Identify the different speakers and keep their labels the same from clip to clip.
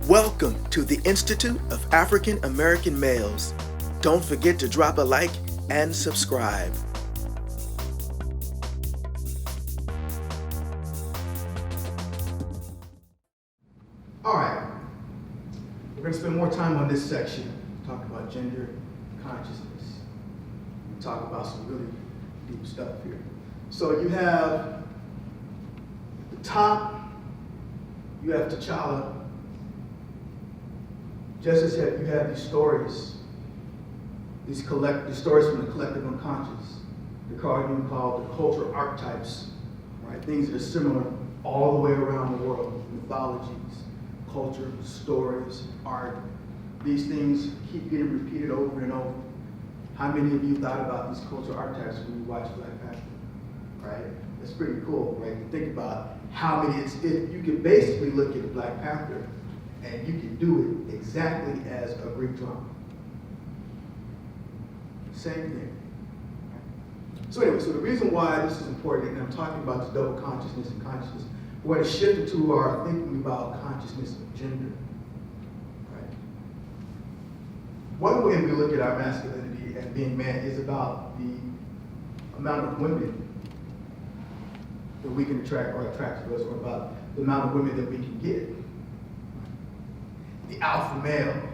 Speaker 1: Welcome to the Institute of African American Males. Don't forget to drop a like and subscribe.
Speaker 2: All right, we're going to spend more time on this section, talk about gender consciousness. We talk about some really deep stuff here. So you have at the top, you have T'Challa. Just as you have these stories, these stories from the collective unconscious. They're even called the cultural archetypes, right? Things that are similar all the way around the world. Mythologies, culture, stories, art. These things keep getting repeated over and over. How many of you thought about these cultural archetypes when you watched Black Panther? Right? That's pretty cool, right? To think about how many you can basically look at Black Panther and you can do it exactly as a Greek drama. Same thing. So anyway, so the reason why this is important, and I'm talking about this double consciousness and consciousness, we're going to shift into our thinking about consciousness of gender. Right? One way we look at our masculinity and being man is about the amount of women that we can attract or attract to us, or about the amount of women that we can get. The alpha male. Right?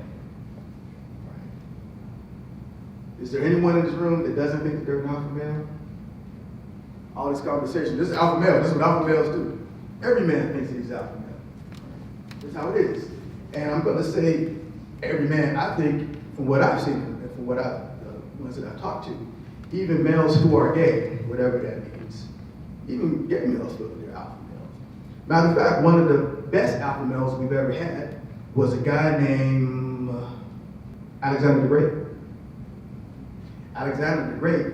Speaker 2: Is there anyone in this room that doesn't think that they're an alpha male? All this conversation, this is alpha male, this is what alpha males do. Every man thinks that he's alpha male. That's how it is. And I'm going to say every man, I think, from what I've seen and from what the ones that I've talked to, even males who are gay, whatever that means, even gay males feel that they're alpha males. Matter of fact, one of the best alpha males we've ever had was a guy named Alexander the Great. Alexander the Great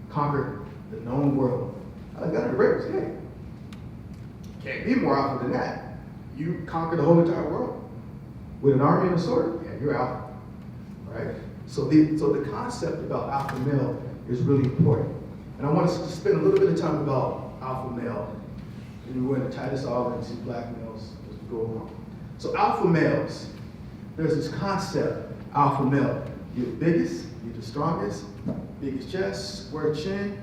Speaker 2: conquered the known world. Alexander the Great was gay. Can't be more alpha than that. You conquer the whole entire world with an army and a sword. Yeah, you're alpha, right? So the concept about alpha male is really important. And I want us to spend a little bit of time about alpha male. And we're going to tie this all into black males as we go along. So alpha males, there's this concept, alpha male. You're the biggest, you're the strongest, biggest chest, square chin,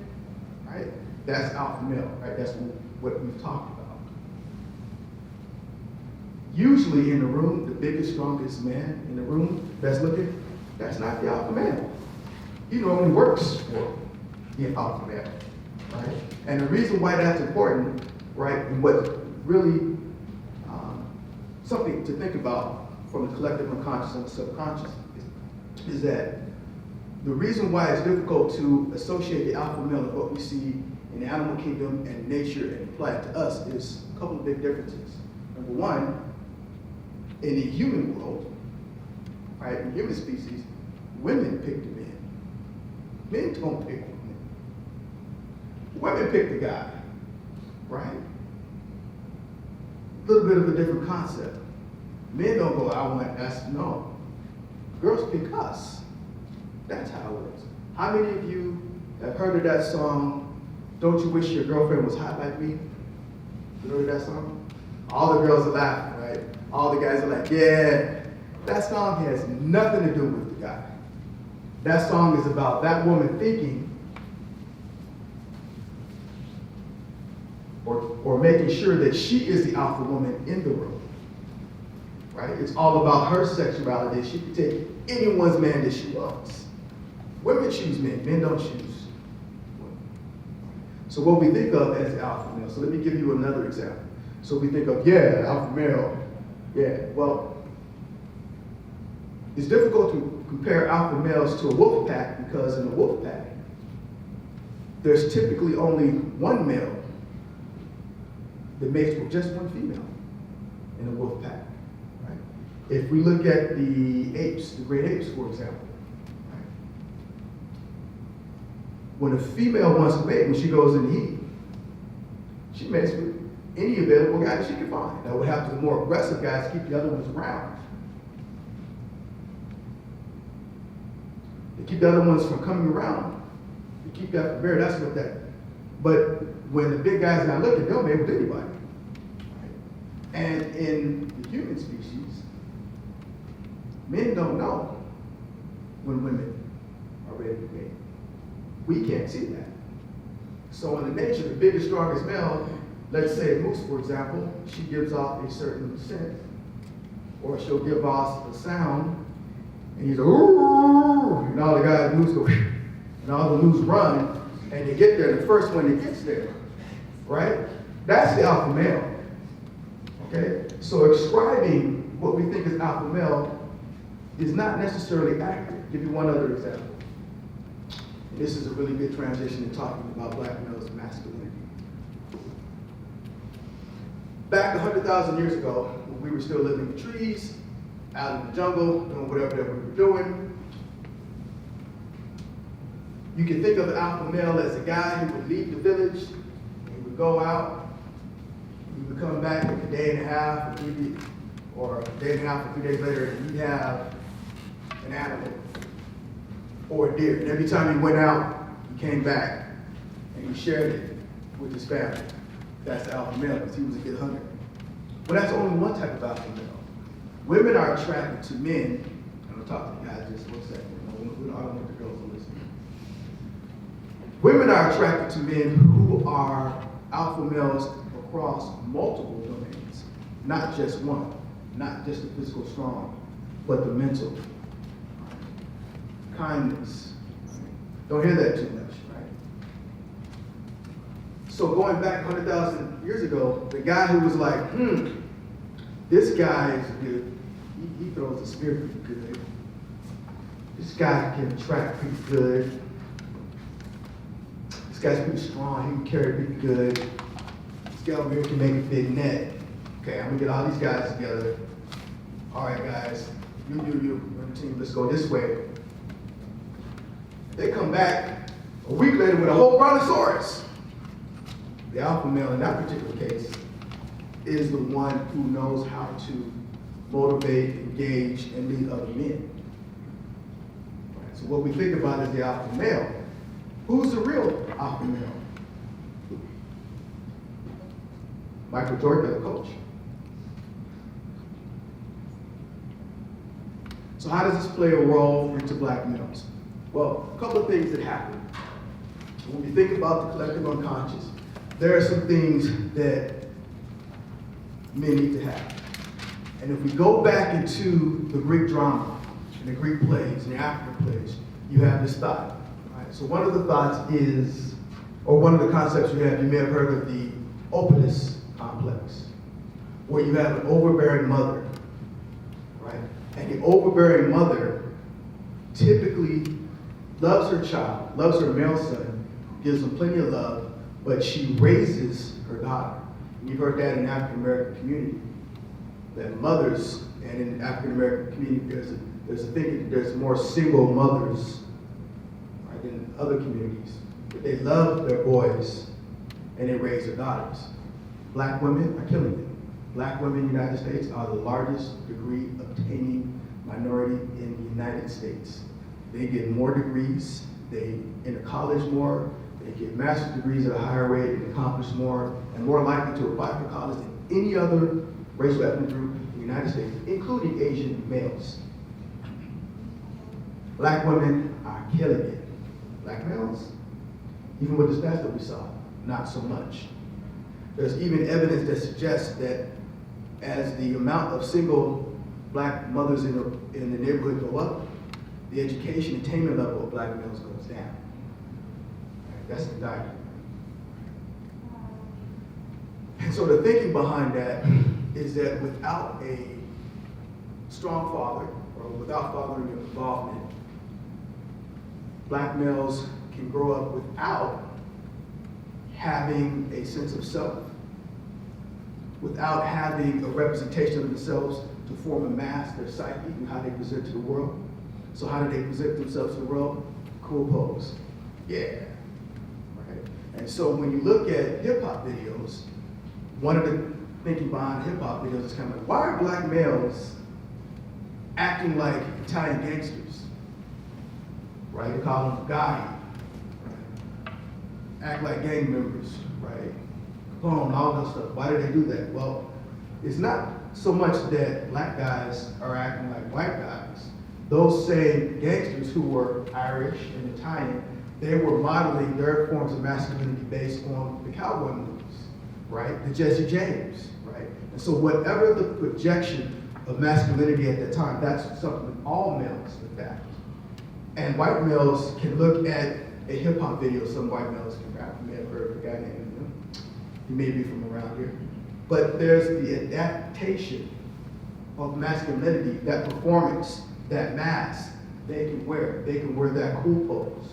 Speaker 2: right? That's alpha male, right? That's what we've talked about. Usually in the room, the biggest, strongest man in the room that's looking, that's not the alpha male. He normally works for the alpha male, right? And the reason why that's important, right, and what really something to think about from the collective unconscious and the subconscious is that the reason why it's difficult to associate the alpha male and what we see in the animal kingdom and nature and apply it to us is a couple of big differences. Number one, in the human world, right, in human species, women pick the men. Men don't pick women. Women pick the guy, right? A little bit of a different concept. Men don't go, I want, no. Girls pick us. That's how it works. How many of you have heard of that song, Don't You Wish Your Girlfriend Was Hot Like Me? You heard of that song? All the girls are laughing, right? All the guys are like, yeah. That song has nothing to do with the guy. That song is about that woman thinking or making sure that she is the alpha woman in the world, right? It's all about her sexuality. She can take anyone's man that she wants. Women choose men, men don't choose women. So what we think of as alpha male, so let me give you another example. So we think of, yeah, alpha male, yeah, well, it's difficult to compare alpha males to a wolf pack because in a wolf pack, there's typically only one male that mates with just one female in a wolf pack, right? If we look at the apes, the great apes, for example, right? When a female wants to mate, when she goes in the heat, she mates with any available guy that she can find. Now what happens to the more aggressive guys keep the other ones around. They keep the other ones from coming around. They keep that from bear, that's what that. But when the big guys are not looking, they'll mate with anybody. Right? And in the human species, Men don't know when women are ready to mate. We can't see that. So in the nature, the biggest, strongest male, let's say a moose, for example, she gives off a certain scent, or she'll give off a sound, and he's like, ooh, and all the guys, moose go, and all the moose run, and you get there, the first one that gets there, right? That's the alpha male, okay? So ascribing what we think is alpha male is not necessarily accurate. I'll give you one other example. And this is a really good transition to talking about black males and masculinity. Back 100,000 years ago, when we were still living in trees, out in the jungle, doing whatever that we were doing, you can think of the alpha male as a guy who would leave the village, he would go out, he would come back in a day and a half, or a day and a half or 3 days later, and he'd have an animal or a deer. And every time he went out, he came back and he shared it with his family. That's the alpha male, because he was a good hunter. But that's only one type of alpha male. Women are attracted to men. I'm gonna talk to the guys just 1 second. I don't want the girls to listen. Women are attracted to men who are alpha males across multiple domains, not just one, not just the physical strong, but the mental. Kindness. Don't hear that too much, right? So going back 100,000 years ago, the guy who was like, this guy is good. He throws the spear pretty good. This guy can track pretty good. This guy's pretty strong. He can carry pretty good. This guy over here can make a big net. Okay, I'm gonna get all these guys together. All right, guys, you, we're on the team. Let's go this way. They come back a week later with a whole brontosaurus. The alpha male in that particular case is the one who knows how to motivate, engage, and lead other men. Right, so what we think about is the alpha male. Who's the real alpha male? Michael Jordan, the coach. So how does this play a role into black males? Well, a couple of things that happen. When we think about the collective unconscious, there are some things that men need to have. And if we go back into the Greek drama, and the Greek plays, and the African plays, you have this thought. Right? So one of the thoughts is, or one of the concepts you may have heard of the Openness Complex, where you have an overbearing mother, right? And the overbearing mother typically loves her child, loves her male son, gives him plenty of love, but she raises her daughter. And you've heard that in the African American community, that mothers, and in the African American community, there's a thing that there's more single mothers, right, than other communities. But they love their boys and they raise their daughters. Black women are killing it. Black women in the United States are the largest degree obtaining minority in the United States. They get more degrees, they enter college more, they get master's degrees at a higher rate, and accomplish more, and more likely to apply for college than any other racial ethnic group in the United States, including Asian males. Black women are killing it. Black males, even with the stats that we saw, not so much. There's even evidence that suggests that as the amount of single black mothers in the neighborhood go up, the education attainment level of black males goes down. That's the diet. And so the thinking behind that is that without a strong father, or without fathering involvement, black males can grow up without having a sense of self, without having a representation of themselves to form a mask, their psyche, and how they present to the world. So how do they present themselves to the world? Cool pose. Yeah. Right? And so when you look at hip-hop videos, one of the thinking behind hip-hop videos is kind of like, why are black males acting like Italian gangsters? Right? They call them Gotti. Right? Act like gang members, right? Capone, all that stuff. Why do they do that? Well, it's not so much that black guys are acting like white guys. Those same gangsters who were Irish and Italian, they were modeling their forms of masculinity based on the cowboy movies, right? The Jesse James, right? And so whatever the projection of masculinity at that time, that's something all males, in fact. And white males can look at a hip hop video, some white males can rap. You may have heard of a guy named he may be from around here. But there's the adaptation of masculinity, that performance, that mask they can wear. They can wear that cool pose.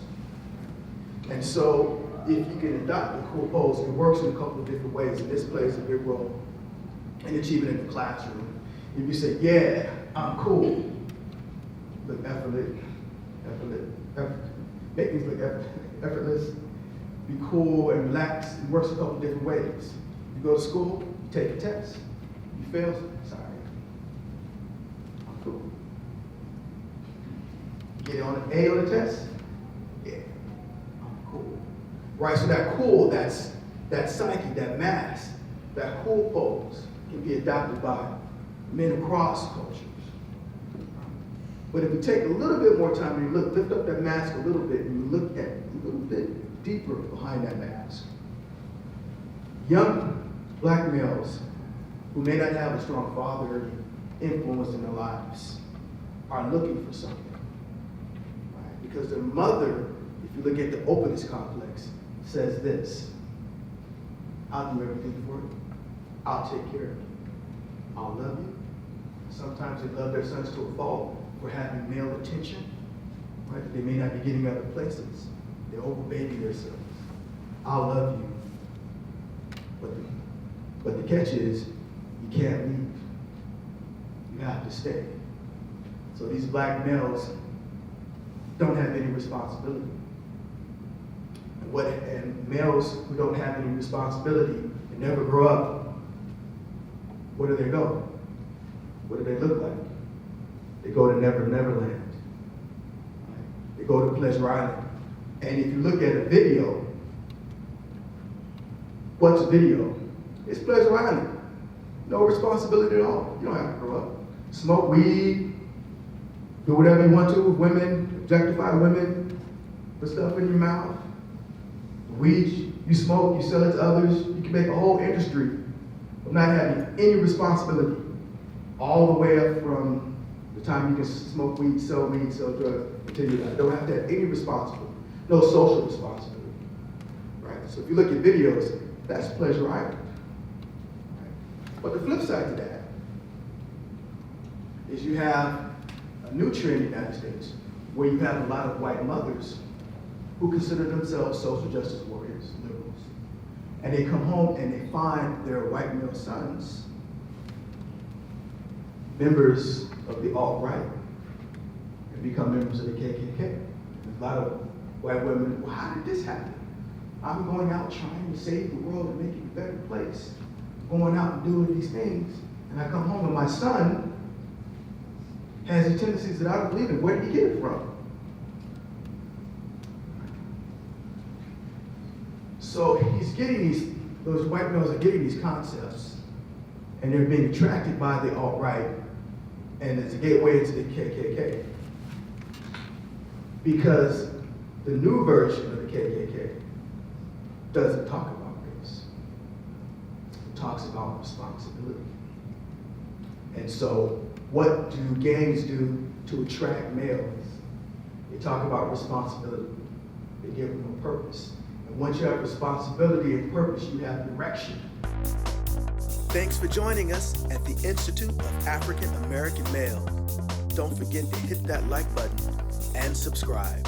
Speaker 2: And so if you can adopt the cool pose, it works in a couple of different ways, and this plays a big role in achieving in the classroom. If you say, yeah, I'm cool, look effortless, make things look effortless, be cool and relax. It works a couple different ways. You go to school, you take a test, you fail, sorry, I'm cool. Get on an A on the test, yeah, I'm cool. Right, so that cool, that psyche, that mask, that cool pose can be adopted by men across cultures. But if you take a little bit more time and you lift up that mask a little bit and you look at a little bit deeper behind that mask, young black males who may not have a strong father influence in their lives are looking for something, right? Because their mother, if you look at the Openness Complex, says this: I'll do everything for you. I'll take care of you. I'll love you. Sometimes they love their sons to a fault for having male attention, right? They may not be getting other places. They overbaby themselves. I'll love you. But the catch is, you can't leave. You have to stay. So these black males don't have any responsibility. And males who don't have any responsibility and never grow up, where do they go? What do they look like? They go to Neverland. Right? They go to Pleasure Island. And if you look at a video, what's a video? It's Pleasure Island. No responsibility at all. You don't have to grow up. Smoke weed, do whatever you want to with women, objectify women, put stuff in your mouth. Weed you smoke, you sell it to others. You can make a whole industry of not having any responsibility, all the way up from the time you can smoke weed, sell drugs, until you don't have to have any responsibility, no social responsibility, right? So if you look at videos, that's Pleasure Island. Right? But the flip side to that is you have a new trend in the United States where you have a lot of white mothers who consider themselves social justice warriors, liberals. And they come home and they find their white male sons members of the alt-right and become members of the KKK. And a lot of white women, well, how did this happen? I'm going out trying to save the world and make it a better place, going out and doing these things, and I come home and my son has the tendencies that I don't believe in. Where did he get it from? So he's getting those white males are getting these concepts, and they're being attracted by the alt-right, and it's a gateway into the KKK. Because the new version of the KKK doesn't talk about race. It talks about responsibility. And so what do gangs do to attract males? They talk about responsibility. They give them a purpose. And once you have responsibility and purpose, you have direction.
Speaker 1: Thanks for joining us at the Institute of African American Males. Don't forget to hit that like button and subscribe.